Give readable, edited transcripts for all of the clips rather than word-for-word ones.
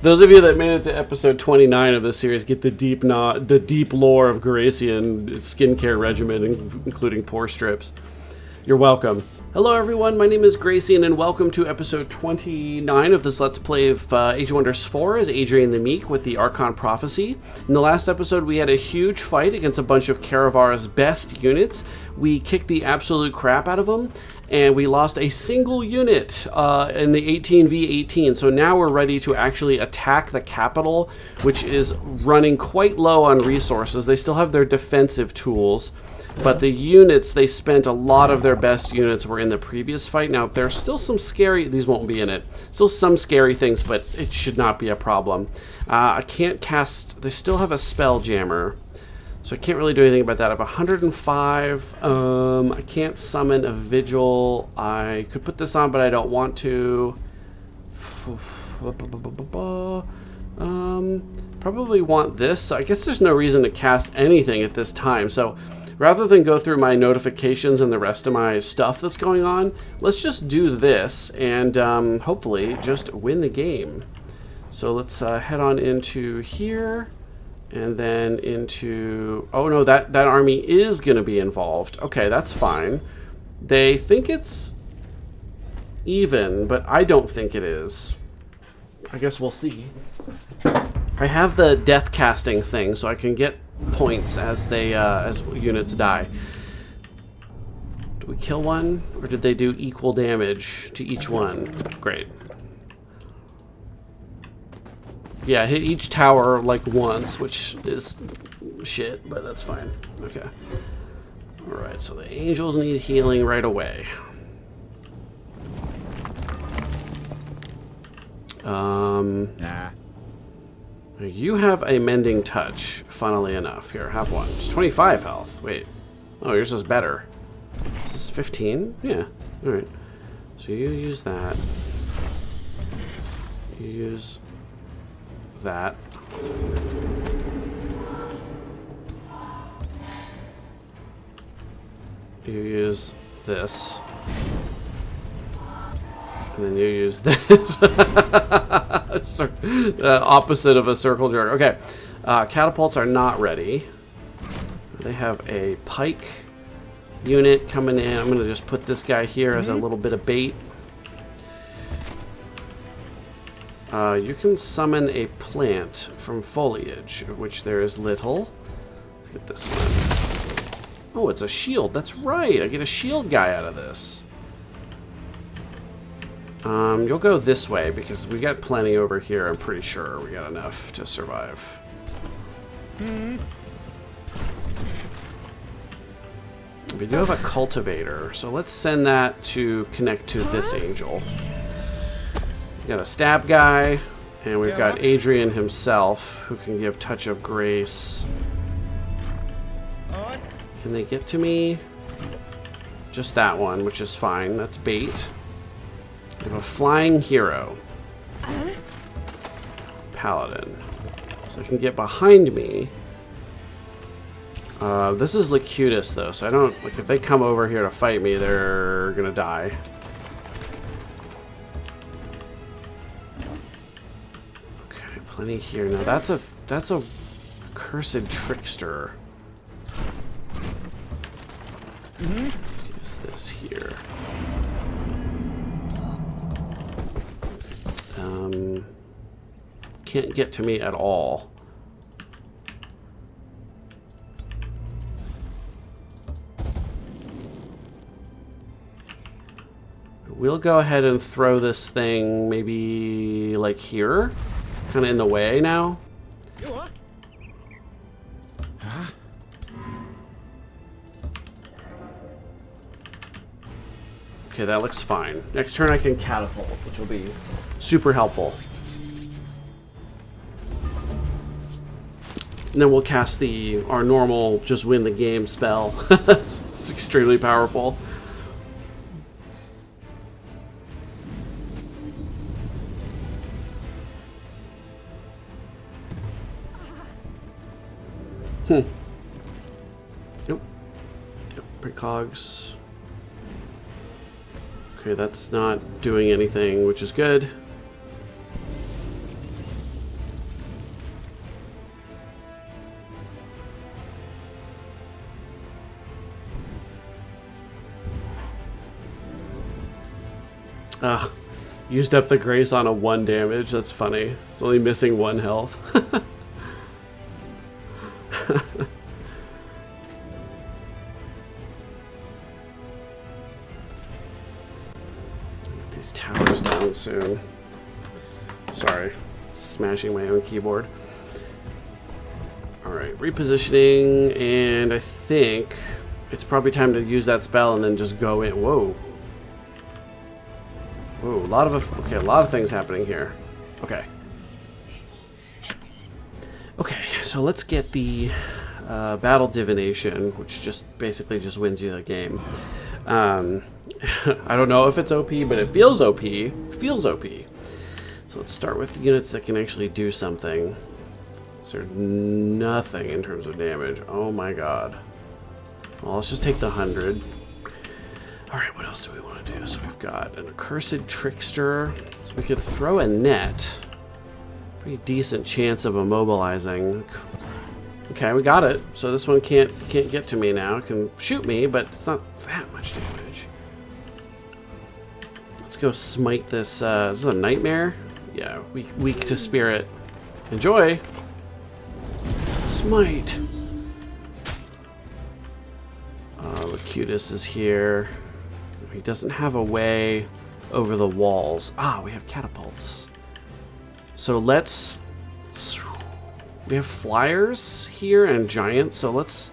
Those of you that made it to episode 29 of this series get the deep lore of Garacian skincare regimen, including pore strips. You're welcome. Hello everyone, my name is Gracian and welcome to episode 29 of this Let's Play of Age of Wonders 4 as Adrian the Meek with the Archon Prophecy. In the last episode we had a huge fight against a bunch of Karavar's best units. We kicked the absolute crap out of them, and we lost a single unit in the 18v18, so now we're ready to actually attack the capital, which is running quite low on resources. They still have their defensive tools, but the units, they spent a lot of their best units were in the previous fight. Now, there's still some scary, these won't be in it, still some scary things, but it should not be a problem. I can't cast, they still have a spell jammer, so I can't really do anything about that. I have 105, I can't summon a vigil. I could put this on, but I don't want to. Probably want this. I guess there's no reason to cast anything at this time, so rather than go through my notifications and the rest of my stuff that's going on, let's just do this and hopefully just win the game. So let's head on into here and then into... Oh no, that army is going to be involved. Okay, that's fine. They think it's even, but I don't think it is. I guess we'll see. I have the death casting thing, so I can get points as they as units die. Do we kill one, or did they do equal damage to each one? Great. Yeah, hit each tower like once, which is shit, but that's fine. Okay. Alright, so the angels need healing right away. Nah. You have a mending touch, funnily enough. Here, have one. It's 25 health. Wait. Oh, yours is better. Is this 15? Yeah. Alright. So you use that. You use that. You use this. And then you use this. Opposite of a circle jerk. Okay. Catapults are not ready. They have a pike unit coming in. I'm going to just put this guy here as a little bit of bait. You can summon a plant from foliage, of which there is little. Let's get this one. Oh, it's a shield. That's right. I get a shield guy out of this. You'll go this way because we got plenty over here. I'm pretty sure we got enough to survive. We do have a cultivator, so let's send that to connect to this angel. We got a stab guy, and we've got Adrian himself, who can give Touch of Grace. Can they get to me? Just that one, which is fine. That's bait. We have a flying hero. Paladin. So they can get behind me. This is Locutus, though, so I don't... Like, if they come over here to fight me, they're gonna die. Okay, plenty here. Now, that's a cursed trickster. Let's use this here. Can't get to me at all. We'll go ahead and throw this thing maybe like here, kind of in the way now. Okay, that looks fine. Next turn I can catapult, which will be super helpful. And then we'll cast our normal just win the game spell. It's extremely powerful. Yep. Yep, precogs. Okay, that's not doing anything, which is good. Ugh. Used up the grace on a 1 damage. That's funny. It's only missing 1 health. Get these towers down soon. Sorry. Smashing my own keyboard. Alright, repositioning, and I think it's probably time to use that spell and then just go in. Whoa. Whoa, a lot of things happening here. Okay. Okay, so let's get the battle divination, which just basically just wins you the game. I don't know if it's OP, but it feels OP. Feels OP. So let's start with the units that can actually do something. So nothing in terms of damage. Oh my god. Well, let's just take the 100. Alright, what else do we want to do? So we've got an accursed trickster. So we could throw a net. Pretty decent chance of immobilizing. Okay, we got it. So this one can't get to me now. It can shoot me, but it's not that much damage. Let's go smite this. Is this a nightmare? Yeah, weak to spirit. Enjoy. Smite. Locutus is here. He doesn't have a way over the walls. Ah, we have catapults. So let's... We have flyers here and giants, so let's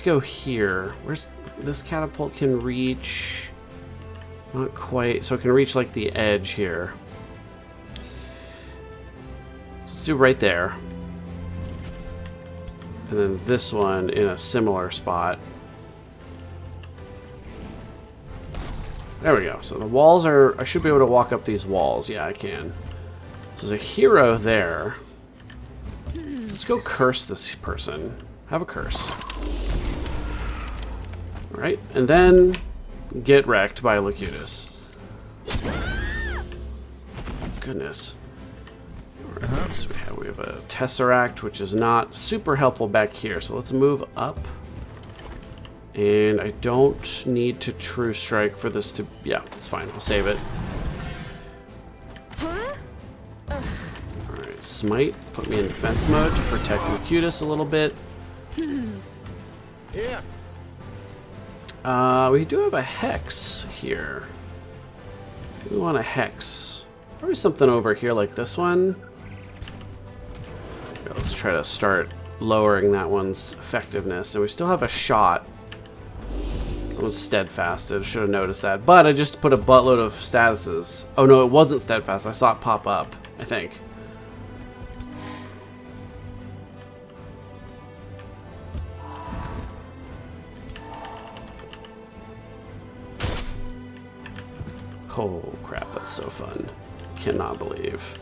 go here. Where's... This catapult can reach... Not quite. So it can reach like the edge here. Let's do right there. And then this one in a similar spot. There we go. So the walls are... I should be able to walk up these walls. Yeah, I can. So there's a hero there. Let's go curse this person. Have a curse. Alright, and then get wrecked by Locutus. Goodness. Alright, so we have a Tesseract, which is not super helpful back here. So let's move up. And I don't need to True Strike for this to... Yeah, that's fine. I'll save it. Alright, Smite. Put me in defense mode to protect Locutus a little bit. Yeah. We do have a Hex here. We want a Hex. Probably something over here like this one. Let's try to start lowering that one's effectiveness. And we still have a shot. It was steadfasted. Should have noticed that. But I just put a buttload of statuses. Oh no, it wasn't steadfast. I saw it pop up, I think. Oh crap, that's so fun. Cannot believe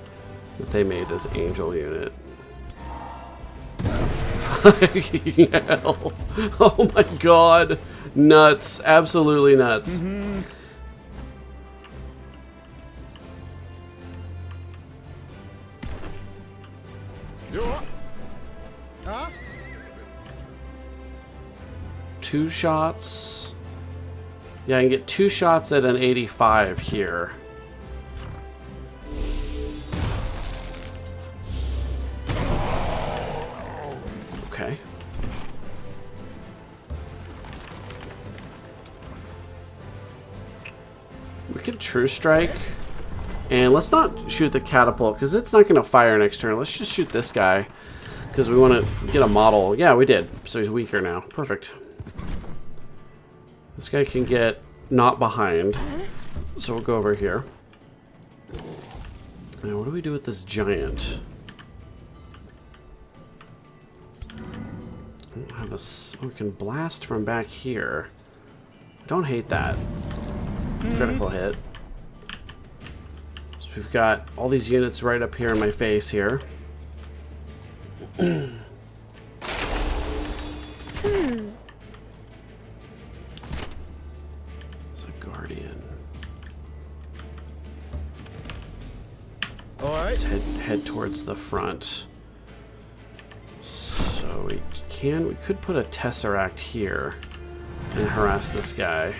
that they made this angel unit. Hell. Oh my god. Nuts. Absolutely nuts. Mm-hmm. Huh? 2 shots. Yeah, I can get 2 shots at an 85 here. Okay. We could True Strike. And let's not shoot the catapult, because it's not going to fire next turn. Let's just shoot this guy, because we want to get a model. Yeah, we did. So he's weaker now. Perfect. This guy can get not behind. So we'll go over here. Now, what do we do with this giant? I don't have a... Oh, we can blast from back here. I don't hate that. Critical hit. So we've got all these units right up here in my face here. It's a guardian. All right. Let's head towards the front. So we could put a Tesseract here and harass this guy.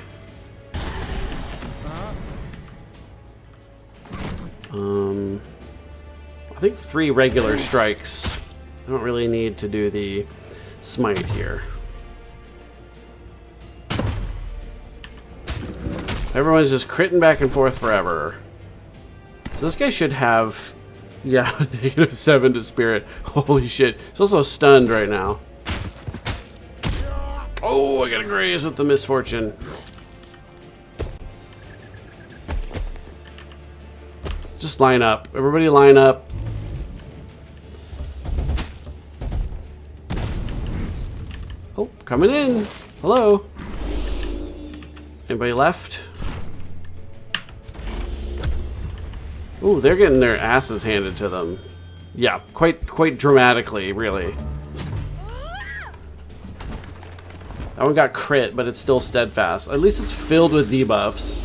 think 3 regular strikes. I don't really need to do the smite here. Everyone's just critting back and forth forever. So this guy should have, yeah, -7 to spirit. Holy shit. He's also stunned right now. Oh, I gotta graze with the misfortune. Just line up. Everybody line up. Oh, coming in. Hello. Anybody left? Ooh, they're getting their asses handed to them. Yeah, quite dramatically, really. That one got crit, but it's still steadfast. At least it's filled with debuffs.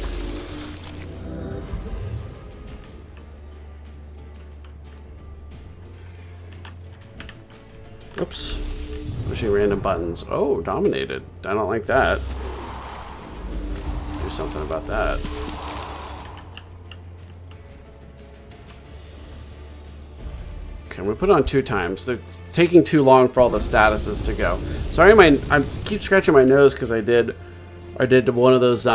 Oops. Pushing random buttons. Oh, dominated. I don't like that. Do something about that. Okay, we put it on 2 times. It's taking too long for all the statuses to go. Sorry, I keep scratching my nose because I did one of those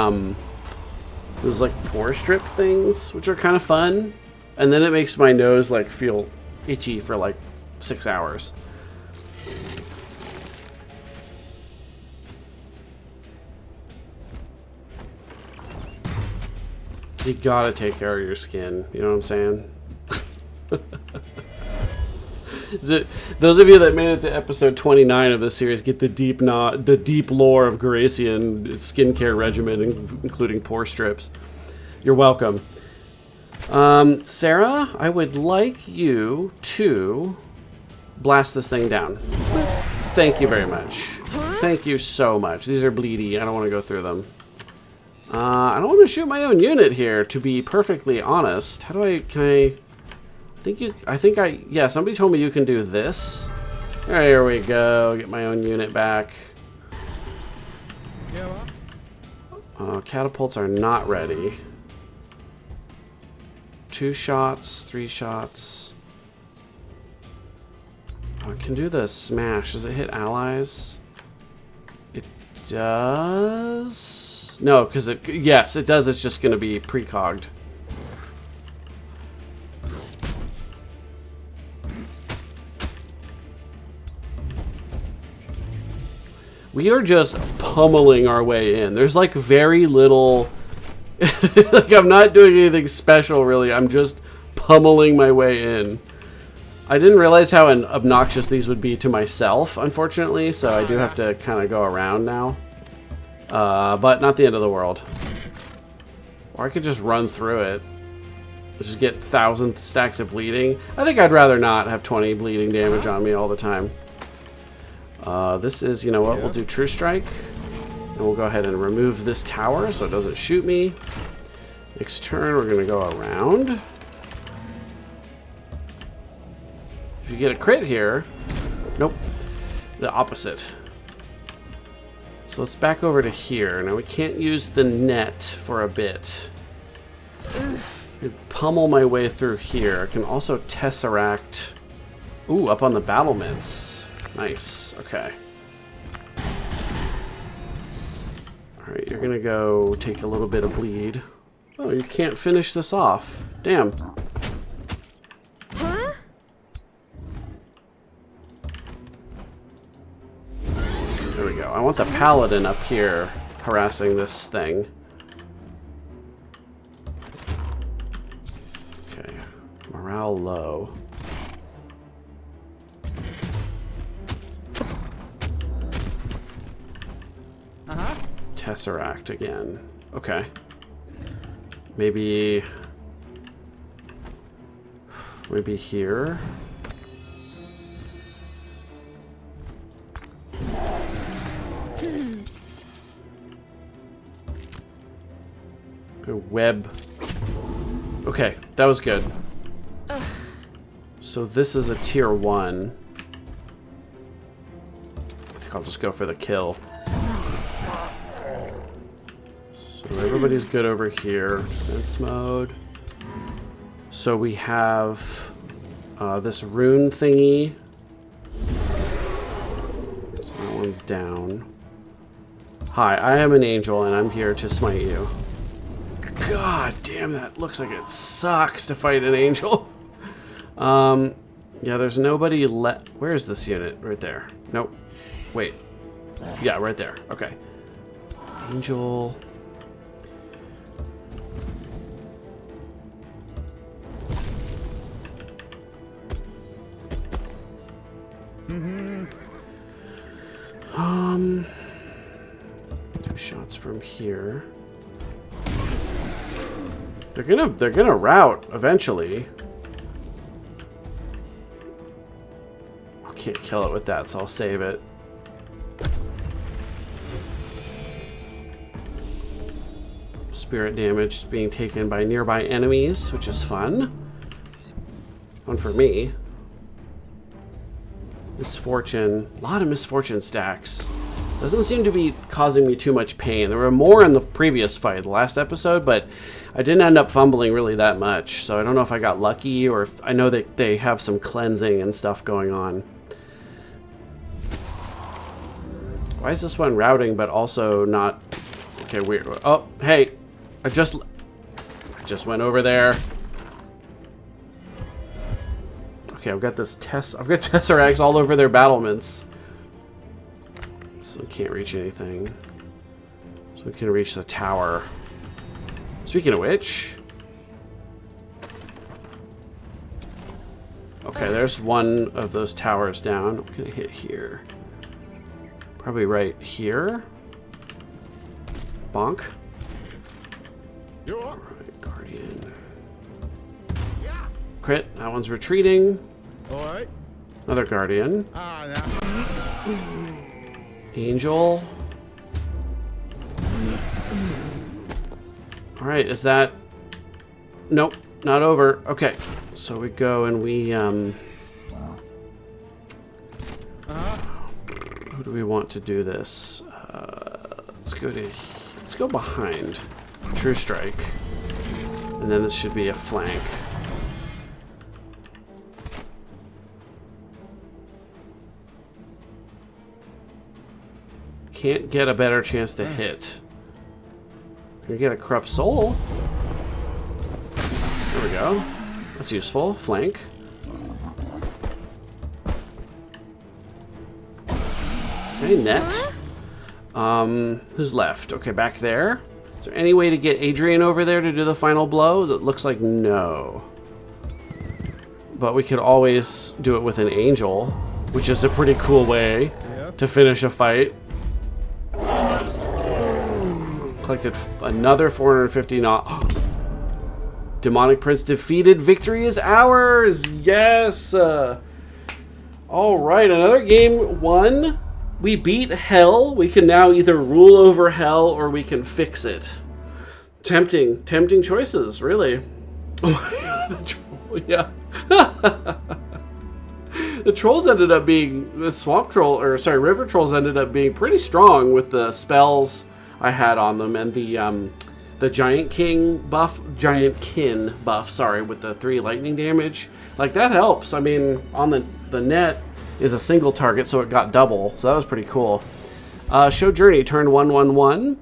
like pore strip things, which are kind of fun, and then it makes my nose like feel itchy for like 6 hours. You gotta take care of your skin, you know what I'm saying? Those of you that made it to episode 29 of this series get the deep lore of Gracian skincare regimen, including pore strips. You're welcome. Sarah, I would like you to blast this thing down. Thank you very much. Thank you so much. These are bleedy. I don't want to go through them. I don't want to shoot my own unit here, to be perfectly honest. How do I, yeah, somebody told me you can do this. There we go, get my own unit back. Catapults are not ready. 2 shots, 3 shots. I can do the smash. Does it hit allies? It does. No, because yes, it does. It's just going to be precogged. We are just pummeling our way in. There's like very little, like I'm not doing anything special really. I'm just pummeling my way in. I didn't realize how obnoxious these would be to myself, unfortunately, so I do have to kind of go around now. But not the end of the world. Or I could just run through it. Just get 1,000 stacks of bleeding. I think I'd rather not have 20 bleeding damage on me all the time. This is, you know what, we'll do True Strike. And we'll go ahead and remove this tower so it doesn't shoot me. Next turn, we're going to go around. If you get a crit here... Nope. The opposite. So let's back over to here. Now we can't use the net for a bit. Pummel my way through here. I can also Tesseract. Ooh, up on the battlements. Nice. Okay. Alright, you're gonna go take a little bit of bleed. Oh, you can't finish this off. Damn. Huh? There we go. I want the paladin up here harassing this thing. Okay. Morale low. Tesseract again. Okay. Maybe here. A web. Okay, that was good. So this is a tier 1. I think I'll just go for the kill. So everybody's good over here. Defense mode. So we have This rune thingy. So that one's down. Hi, I am an angel and I'm here to smite you. God damn, that looks like it sucks to fight an angel. Yeah, there's nobody left. Where is this unit? Right there. Nope. Wait. Yeah, right there. Okay. Angel. Two shots from here. They're gonna rout eventually. I can't kill it with that, so I'll save it. Spirit damage is being taken by nearby enemies, which is fun. Fun for me. Misfortune. A lot of misfortune stacks. Doesn't seem to be causing me too much pain. There were more in the previous fight, the last episode, but I didn't end up fumbling really that much. So I don't know if I got lucky or if I know that they have some cleansing and stuff going on. Why is this one routing but also not... Okay, weird. Oh, hey. I just went over there. Okay, I've got Tesseracts all over their battlements. So we can't reach anything. So we can reach the tower. Speaking of which... Okay, there's one of those towers down. I'm gonna hit here. Probably right here. Bonk. Alright, Guardian. Crit, that one's retreating. Alright. Another Guardian. Angel. Alright, is that... Nope, not over. Okay, so we go and we, Who do we want to do this? Let's go behind. True Strike. And then this should be a flank. Can't get a better chance to hit. Can we get a Corrupt Soul? There we go. That's useful. Flank. Okay, net. Who's left? Okay, back there. Is there any way to get Adrian over there to do the final blow? That looks like no. But we could always do it with an angel, which is a pretty cool way to finish a fight. Collected another 450 Demonic Prince defeated. Victory is ours! Yes! Alright, another game won. We beat hell. We can now either rule over hell or we can fix it. Tempting choices, really. Oh my god, the troll, yeah. The trolls ended up being, the swamp troll, or sorry, river trolls ended up being pretty strong with the spells I had on them and the giant king buff, sorry, with the 3 lightning damage. Like, that helps. I mean, on the net is a single target, so it got double. So that was pretty cool. Show Journey turned 1/1/1.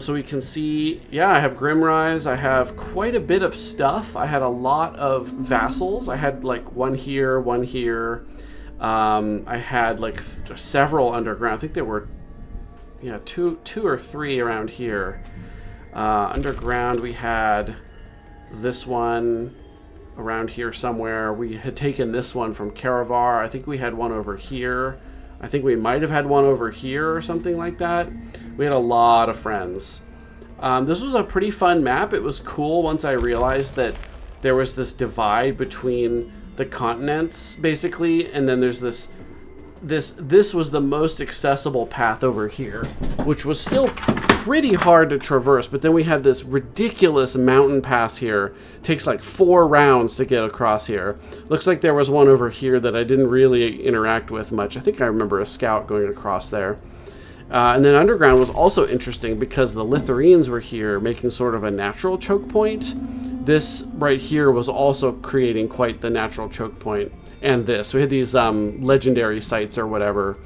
So we can see, yeah, I have Grimrise. I have quite a bit of stuff. I had a lot of vassals. I had like one here, one here. I had like several underground. I think there were, yeah, two or three around here. Underground, we had this one around here somewhere. We had taken this one from Caravar. I think we had one over here. I think we might have had one over here or something like that. We had a lot of friends. This was a pretty fun map. It was cool once I realized that there was this divide between the continents, basically, and then there's this was the most accessible path over here, which was still pretty hard to traverse, but then we had this ridiculous mountain pass here. Takes like 4 rounds to get across here. Looks like there was one over here that I didn't really interact with much. I think I remember a scout going across there. And then underground was also interesting because the Lithuanians were here making sort of a natural choke point this right here was also creating quite the natural choke point. And this, we had these legendary sites or whatever,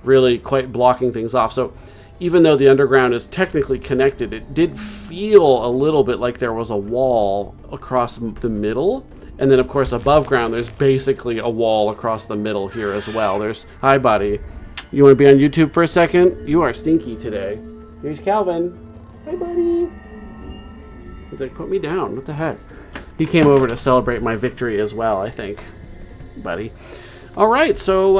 really quite blocking things off. So even though the underground is technically connected, it did feel a little bit like there was a wall across the middle. And then, of course, above ground, there's basically a wall across the middle here as well. There's, hi, buddy. You want to be on YouTube for a second? You are stinky today. Here's Calvin. Hi, buddy. He's like, put me down. What the heck? He came over to celebrate my victory as well, I think, buddy. All right, so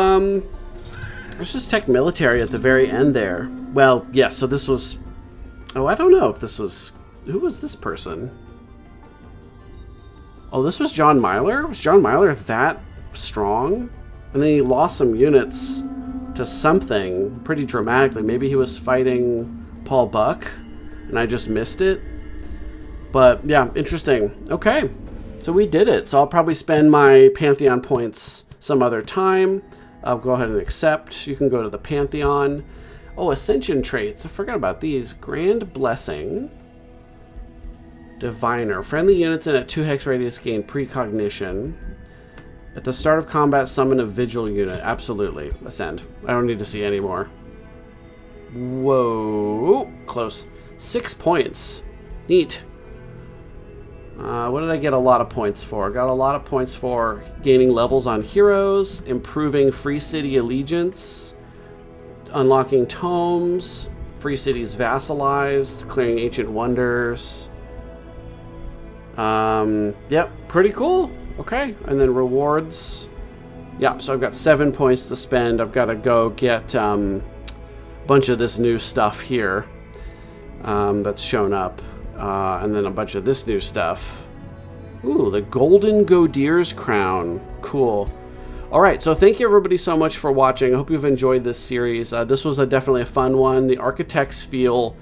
let's just check military at the very end there. Well, yes, so this was... Oh, I don't know if this was... Who was this person? Oh, this was John Myler? Was John Myler that strong? And then he lost some units to something pretty dramatically. Maybe he was fighting Paul Buck, and I just missed it. But, yeah, interesting. Okay, so we did it. So I'll probably spend my Pantheon points some other time. I'll go ahead and accept. You can go to the Pantheon. Oh, Ascension traits. I forgot about these. Grand Blessing. Diviner. Friendly units in a 2 hex radius gain precognition. At the start of combat, summon a Vigil unit. Absolutely. Ascend. I don't need to see any more. Whoa. Close. 6 points. Neat. What did I get a lot of points for? Got a lot of points for gaining levels on heroes, improving Free City Allegiance, unlocking tomes, Free Cities Vassalized, clearing Ancient Wonders. Yep, pretty cool. Okay, and then rewards. Yep, so I've got 7 points to spend. I've got to go get a bunch of this new stuff here that's shown up. And then a bunch of this new stuff. Ooh, the Golden Godier's Crown. Cool. All right, so thank you everybody so much for watching. I hope you've enjoyed this series. This was definitely a fun one. The architects feel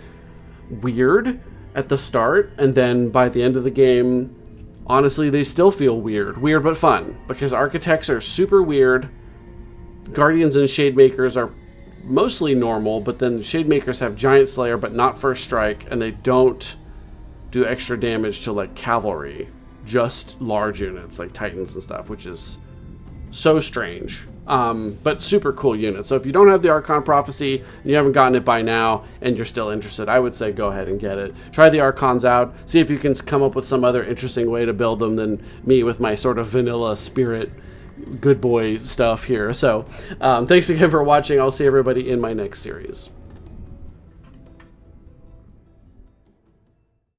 weird at the start, and then by the end of the game, honestly, they still feel weird. Weird but fun, because architects are super weird. Guardians and Shademakers are mostly normal, but then Shademakers have Giant Slayer, but not First Strike, and they don't do extra damage to like cavalry, just large units like Titans and stuff, which is so strange, but super cool units. So if you don't have the Archon Prophecy and you haven't gotten it by now and you're still interested, I would say go ahead and get it. Try the Archons out, see if you can come up with some other interesting way to build them than me with my sort of vanilla spirit good boy stuff here. So thanks again for watching. I'll see everybody in my next series.